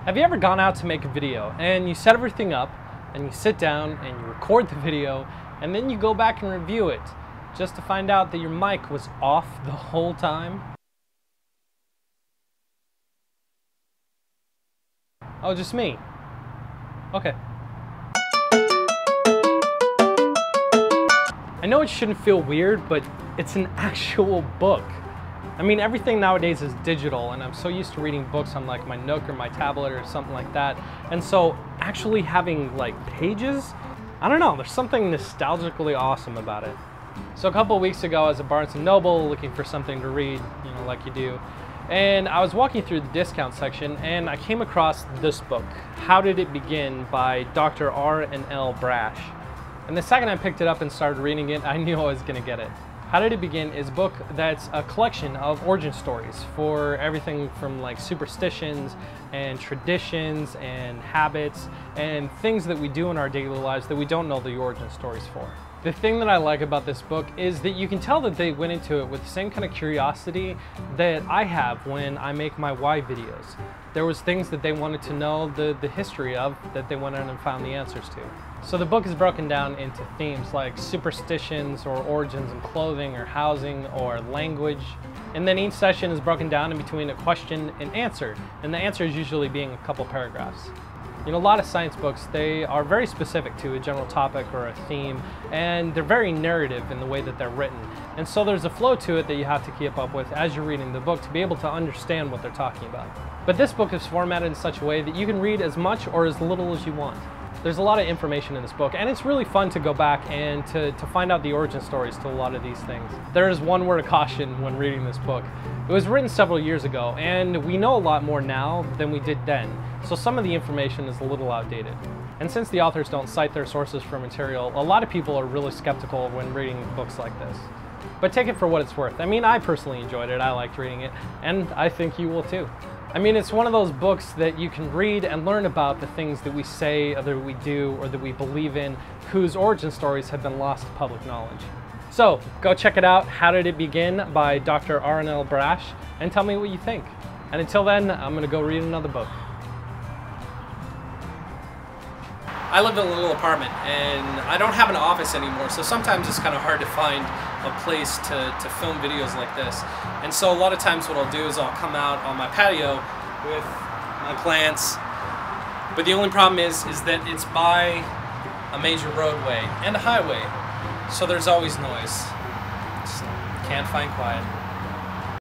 Have you ever gone out to make a video and you set everything up and you sit down and you record the video and then you go back and review it just to find out that your mic was off the whole time? Oh, just me. Okay. I know it shouldn't feel weird, but it's an actual book. I mean, everything nowadays is digital, and I'm so used to reading books on like my Nook or my tablet or something like that. And so actually having like pages, I don't know, there's something nostalgically awesome about it. So a couple of weeks ago I was at Barnes & Noble looking for something to read, you know, like you do. And I was walking through the discount section and I came across this book, How Did It Begin by Dr. R&L Brash. And the second I picked it up and started reading it, I knew I was gonna get it. How Did It Begin is a book that's a collection of origin stories for everything from like superstitions and traditions and habits and things that we do in our daily lives that we don't know the origin stories for. The thing that I like about this book is that you can tell that they went into it with the same kind of curiosity that I have when I make my why videos. There was things that they wanted to know the history of that they went in and found the answers to. So the book is broken down into themes like superstitions or origins in clothing or housing or language. And then each session is broken down in between a question and answer. And the answer is usually being a couple paragraphs. You know, a lot of science books, they are very specific to a general topic or a theme, and they're very narrative in the way that they're written. And so there's a flow to it that you have to keep up with as you're reading the book to be able to understand what they're talking about. But this book is formatted in such a way that you can read as much or as little as you want. There's a lot of information in this book, and it's really fun to go back and to find out the origin stories to a lot of these things. There is one word of caution when reading this book. It was written several years ago, and we know a lot more now than we did then, so some of the information is a little outdated. And since the authors don't cite their sources for material, a lot of people are really skeptical when reading books like this. But take it for what it's worth. I mean, I personally enjoyed it, I liked reading it, and I think you will too. I mean, it's one of those books that you can read and learn about the things that we say or that we do or that we believe in, whose origin stories have been lost to public knowledge. So, go check it out, How Did It Begin by Dr. R&L Brash, and tell me what you think. And until then, I'm gonna go read another book. I live in a little apartment and I don't have an office anymore, so sometimes it's kind of hard to find a place to film videos like this. And so a lot of times what I'll do is I'll come out on my patio with my plants, but the only problem is that it's by a major roadway and a highway, so there's always noise. Just can't find quiet.